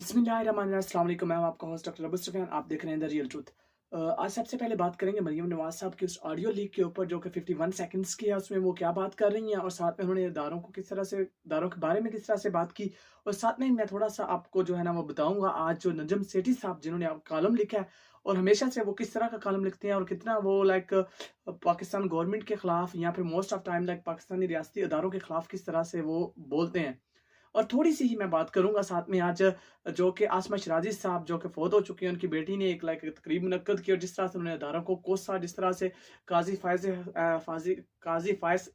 बिस्मिल्लाहिर्रहमानिर्रहीम, अस्सलाम वालेकुम। मैं हूं आपका होस्ट डॉक्टर अबू सुफियान। आप देख रहे हैं द रियल ट्रूथ। आज सबसे पहले बात करेंगे मरीम नवाज साहब की उस ऑडियो लीक के ऊपर जो कि 51 सेकंड्स की है। उसमें वो क्या बात कर रही हैं और साथ में उन्होंने दारों को किस तरह से दारों के बारे में किस तरह से बात की। और साथ में मैं थोड़ा सा आपको जो है ना वो बताऊंगा आज जो नजम सेठी साहब जिन्होंने आप कॉलम लिखा है और हमेशा से वो किस तरह का कॉलम लिखते हैं और कितना वो पाकिस्तान गवर्नमेंट के खिलाफ या फिर मोस्ट ऑफ टाइम पाकिस्तानी रियासती इदारों के खिलाफ किस तरह से वो बोलते हैं। और थोड़ी-सी ही मैं बात करूँगा साथ में आज जो कि आसमा शिराज़ी साहब जो कि फ़ौत हो चुकी हैं, उनकी बेटी ने एक तकरीब मुनक्कद की और जिस तरह से उन्होंने अदारों को कोसा, जिस तरह से काज़ी फ़ाइज़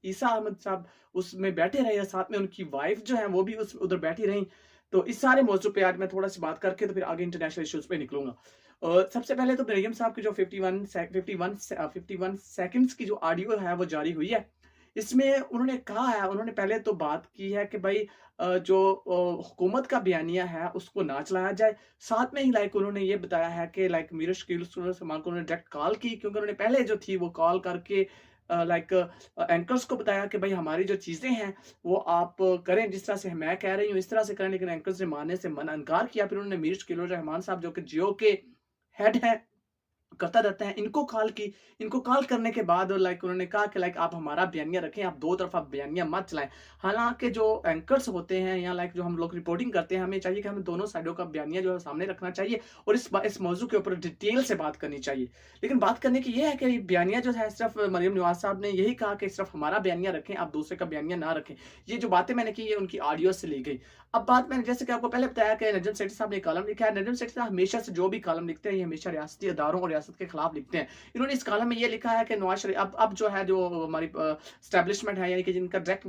ईसा अहमद साहब उसमें बैठे रहे, साथ में उनकी वाइफ़ जो है वो भी उस उधर बैठी रहीं। तो इस सारे मौज़ू पे आज मैं थोड़ा-सी बात करके तो फिर आगे इंटरनेशनल इश्यूज़ पे निकलूँगा। सबसे पहले तो मरियम साहब की जो 51 सेकंड्स की जो ऑडियो है वो जारी हुई है। इसमें उन्होंने कहा है, उन्होंने पहले तो बात की है कि भई जो हुकूमत का बयानिया है उसको ना चलाया जाए। साथ में ही उन्होंने ये बताया है कि मीर शकील उस्मान को उन्होंने डायरेक्ट कॉल की, क्योंकि उन्होंने पहले जो थी वो कॉल करके एंकर्स को बताया कि भाई हमारी जो चीज़ें हैं वो आप करें जिस तरह से मैं कह रही हूँ इस तरह से करें, लेकिन एंकर्स ने मानने से इनकार किया। फिर उन्होंने मीर शकील रहमान साहब जो कि जियो के हेड हैं करता रहता है, इनको कॉल करने के बाद उन्होंने कहा कि आप हमारा बयानिया रखें, आप दो तरफ़ा बयानिया मत चलाएँ। हालाँकि जो एंकर्स होते हैं या जो हम लोग रिपोर्टिंग करते हैं, हमें चाहिए कि हमें दोनों साइडों का बयानिया जो है सामने रखना चाहिए और इस मौज़ू के ऊपर डिटेल से बात करनी चाहिए। लेकिन बात करने की ये है कि बयानिया जो है सिर्फ़ मरियम नवाज़ साहब ने यही कहा कि सिर्फ़ हमारा बयानिया रखें, आप दूसरे का बयानिया ना रखें। ये जो बातें मैंने की ये उनकी ऑडियो से ली गई। अब बात मैंने जैसे कि आपको पहले बताया कि नजम सेठी साहब ने कॉलम लिखा है। नजम सेठी साहब हमेशा से जो भी कॉलम लिखते हैं, ये हमेशा रियासती इदारों और रियासत के खिलाफ लिखते हैं। इन्होंने इस कॉलम में ये लिखा है कि नवाज शरीफ अब जो है जो हमारी एस्टेब्लिशमेंट है, यानी कि जिनका डायरेक्ट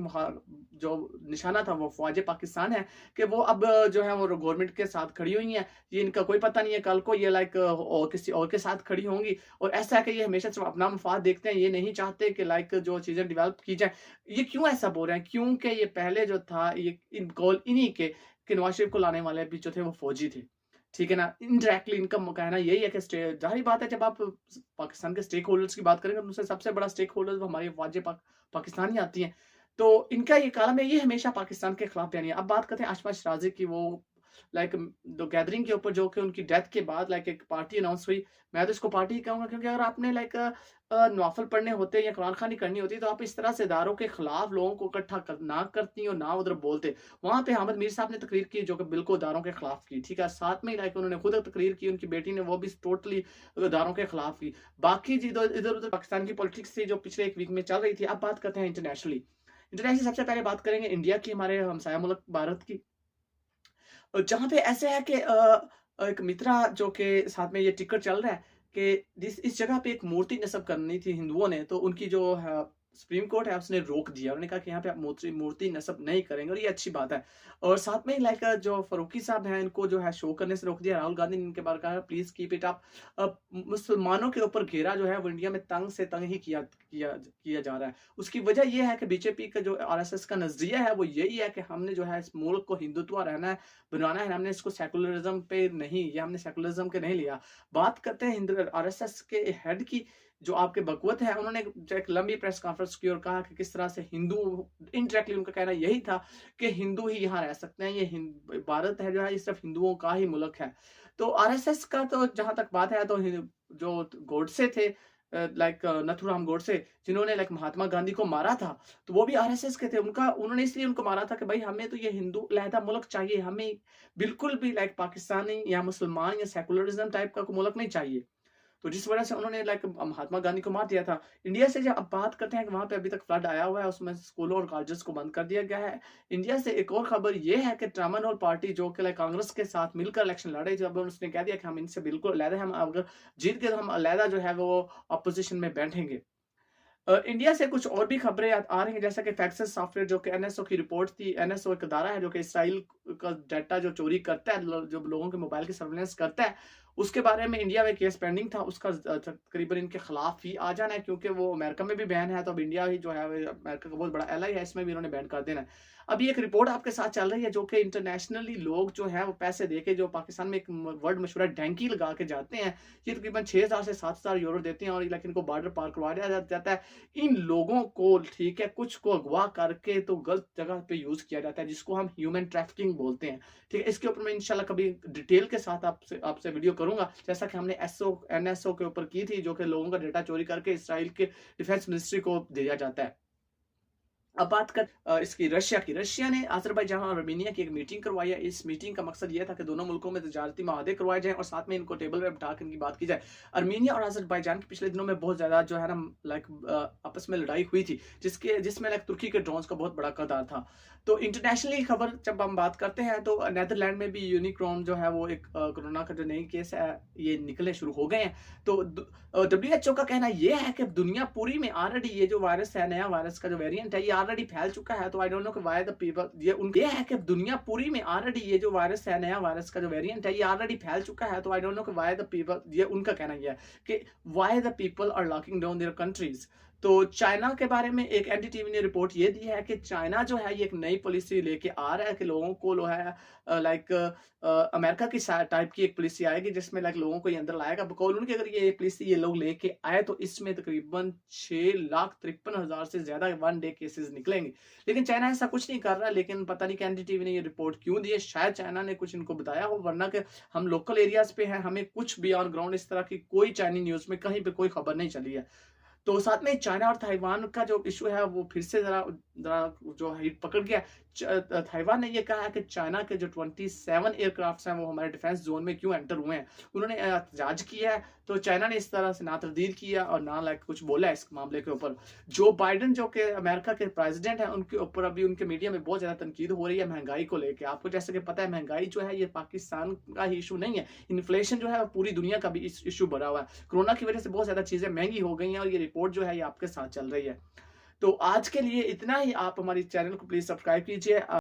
जो निशाना था वो फौज पाकिस्तान है, कि वो अब जो है वो गवर्नमेंट के साथ खड़ी हुई हैं। ये इनका कोई पता नहीं है कल को ये और किसी और के साथ खड़ी होंगी। और ऐसा है कि ये हमेशा सिर्फ अपना मफाद देखते हैं, ये नहीं चाहते कि जो चीज़ें डेवलप की जाए। ये क्यों ऐसा बोल रहे हैं? क्योंकि ये पहले जो था ये इन कॉल इन्हीं के कि नवाज शरीफ को लाने वाले भी जो थे वो फौजी थे। ठीक है ना? इनडायरेक्टली इनका कहना यही है कि ज़ाहिर बात है, जब आप पाकिस्तान के स्टेक होल्डर्स की बात करेंगे तो उनसे सबसे बड़ा स्टेक होल्डर हमारी फ़ौज पाकिस्तान ही आती हैं। तो इनका ये कॉलम है, ये हमेशा पाकिस्तान के खिलाफ बयानी है। अब बात करते हैं आशमा शराज़ी की, वो लाइक द गैदरिंग के ऊपर जो कि उनकी डेथ के बाद एक पार्टी अनाउंस हुई। मैं तो इसको पार्टी ही कहूँगा, क्योंकि अगर आपने नवाफ़िल पढ़ने होते या कुरान ख़वानी करनी होती तो आप इस तरह से इदारों के खिलाफ लोगों को इकट्ठा ना करती और ना उधर बोलते। वहाँ पे हामिद मीर साहब ने तकरीर की जो कि बिल्कुल इदारों के खिलाफ की, ठीक है? साथ में ही उन्होंने खुद तकरीर की, उनकी बेटी ने वो भी टोटली इदारों के खिलाफ की। बाकी जी इधर-उधर पाकिस्तान की पॉलिटिक्स थी जो पिछले 1 वीक में चल रही थी। अब बात करते हैं इंटरनेशनली। इंटरनेशनली सबसे पहले बात करेंगे इंडिया की, हमारे हमसाया मुल्क भारत की। जहाँ पे ऐसे है कि एक मित्रा जो के साथ में ये टिकर चल रहा है कि इस जगह पे एक मूर्ति नस्ब करनी थी हिंदुओं ने, तो उनकी जो है सुप्रीम कोर्ट है उसने रोक दिया। उन्होंने कहा कि यहाँ पे आप मूर्ति नस्ब नहीं करेंगे और ये अच्छी बात है। और साथ में जो फारूकी साहब हैं इनको जो है शो करने से रोक दिया। राहुल गांधी ने इनके बारे में कहा प्लीज कीप इट अप। मुसलमानों के ऊपर घेरा जो है वो इंडिया में तंग से तंग ही किया जा रहा है। उसकी वजह ये है कि बीजेपी का जो आरएसएस का नजरिया है वो यही है कि हमने जो है इस मुल्क को हिंदुत्व रहना है, बनवाना है, हमने इसको सेकुलरिज्म पे नहीं, ये हमने सेकुलरिज्म के नहीं लिया। बात करते हैं हिंदू आरएसएस के हेड की, जो आपके बकवत है। उन्होंने जो एक लंबी प्रेस कॉन्फ्रेंस की और कहा कि किस तरह से हिंदू, इनडायरेक्टली उनका कहना यही था कि हिंदू ही यहाँ रह सकते हैं, ये भारत है जो है ये सिर्फ हिंदुओं का ही मुल्क है। तो आरएसएस का तो जहां तक बात है, तो जो गोडसे थे नथुराम गोडसे, जिन्होंने महात्मा गांधी को मारा था, तो वो भी आरएसएस के थे। उन्होंने इसलिए उनको मारा था कि भाई हमें तो ये हिंदू अलहदा मुल्क चाहिए, हमें बिल्कुल भी पाकिस्तानी या मुसलमान या सेकुलरिज्म टाइप का कोई मुल्क नहीं चाहिए। तो जिस वजह से उन्होंने महात्मा गांधी को मार दिया था। इंडिया से जब अब बात करते हैं कि वहाँ पे अभी तक फ्लड आया हुआ है, उसमें स्कूलों और कॉलेजेस को बंद कर दिया गया है। इंडिया से एक और खबर ये है कि ट्रामानोल पार्टी जो कि कांग्रेस के साथ मिलकर इलेक्शन लड़े, जब उसने कह दिया कि हम इनसे बिल्कुल अलग है, हम अगर जीत गए तो हम अलग जो है वो अपोजिशन में बैठेंगे। इंडिया से कुछ और भी खबरें आ रही हैं, जैसा कि पैक्सस सॉफ्टवेयर जो कि एनएसओ की रिपोर्ट थी। एनएसओ एक अदारा है जो कि इसराइल का डाटा जो चोरी करता है, जो लोगों के मोबाइल की सर्विलेंस करता है, उसके बारे में इंडिया में केस पेंडिंग था, उसका तकरीबन इनके खिलाफ ही आ जाना है, क्योंकि वो अमेरिका में भी बैन है, तो अब इंडिया ही जो है अमेरिका का बहुत बड़ा एलाई है, इसमें भी इन्होंने बैन कर देना है। अभी एक रिपोर्ट आपके साथ चल रही है जो कि इंटरनेशनली लोग जो है वो पैसे देके जो पाकिस्तान में एक वर्ड मशहूर है डैंकी लगा के जाते हैं, ये तकरीबन 6000 से 7000 यूरो देते हैं और लेकिन इनको बॉर्डर पार करवा दिया जाता है। इन लोगों को ठीक है कुछ को अगवा करके तो गलत जगह पे यूज किया जाता है, जिसको हम ह्यूमन ट्रैफिकिंग बोलते हैं। ठीक है, इसके ऊपर मैं इंशाल्लाह कभी डिटेल के साथ आपसे वीडियो करूंगा, जैसा कि हमने एनएसओ के ऊपर की थी, जो कि लोगों का डेटा चोरी करके इसराइल के डिफेंस मिनिस्ट्री को दिया जाता है। अब बात कर इसकी रशिया की। रशिया ने अज़रबैजान और आर्मेनिया की एक मीटिंग करवाई है। इस मीटिंग का मकसद ये था कि दोनों मुल्कों में तजारती माहदे करवाए जाएं और साथ में इनको टेबल पे बिठा कर इनकी बात की जाए। आर्मेनिया और अज़रबैजान के पिछले दिनों में बहुत ज़्यादा जो है ना आपस में लड़ाई हुई थी, जिसमें तुर्की के ड्रोन्स का बहुत बड़ा किरदार था। तो इंटरनेशनली खबर जब हम बात करते हैं तो नीदरलैंड में भी यूनिक्रॉन जो है वो एक कोरोना का जो नई केस है ये निकलने शुरू हो गए हैं। तो WHO का कहना ये है कि दुनिया पूरी में ऑलरेडी ये जो वायरस है, नया वायरस का जो वेरिएंट है, ये ऑलरेडी फैल चुका है। तो आई डोंट नो कि व्हाई द पीपल ये है कि दुनिया पूरी में ऑलरेडी ये जो वायरस है, नया वायरस का जो वेरिएंट है, ये ऑलरेडी फैल चुका है। तो आई डोंट नो कि व्हाई द पीपल, ये उनका कहना ये है कि why the people are locking down their countries. तो चाइना के बारे में एक एनडीटीवी ने रिपोर्ट ये दी है कि चाइना जो है ये एक नई पॉलिसी लेके आ रहा है कि लोगों को जो है अमेरिका की टाइप की एक पॉलिसी आएगी, जिसमें लोगों को ये अंदर लाएगा। बकौल उनके अगर ये पॉलिसी ये लोग लेके आए तो इसमें तकरीबन 6,53,000 से ज्यादा वन डे केसेस निकलेंगे। लेकिन चाइना ऐसा कुछ नहीं कर रहा, लेकिन पता नहीं कि एनडीटीवी ने ये रिपोर्ट क्यों दी है। शायद चाइना ने कुछ इनको बताया हो, वरना के हम लोकल एरियाज पे हैं, हमें कुछ भी ऑन ग्राउंड इस तरह की कोई चाइनीज न्यूज में कहीं पे कोई खबर नहीं चली है। तो साथ में चाइना और ताइवान का जो इशू है वो फिर से जरा जरा जो हिट पकड़ गया। ताइवान ने ये कहा है कि चाइना के जो 27 एयरक्राफ्ट हैं वो हमारे डिफेंस जोन में क्यों एंटर हुए हैं। उन्होंने एहतजाज किया है, तो चाइना ने इस तरह से ना तरदीद किया और ना कुछ बोला इस मामले के ऊपर। जो बाइडन जो कि अमेरिका के प्रेसिडेंट हैं, उनके ऊपर अभी उनके मीडिया में बहुत ज्यादा तनकीद हो रही है महंगाई को लेकर। आपको जैसे कि पता है महंगाई जो है ये पाकिस्तान का ही इशू नहीं है, इन्फ्लेशन जो है पूरी दुनिया का भी इशू बढ़ा हुआ है। कोरोना की वजह से बहुत ज्यादा चीजें महंगी हो गई हैं और ये रिपोर्ट जो है ये आपके साथ चल रही है। तो आज के लिए इतना ही। आप हमारी चैनल को प्लीज सब्सक्राइब कीजिए।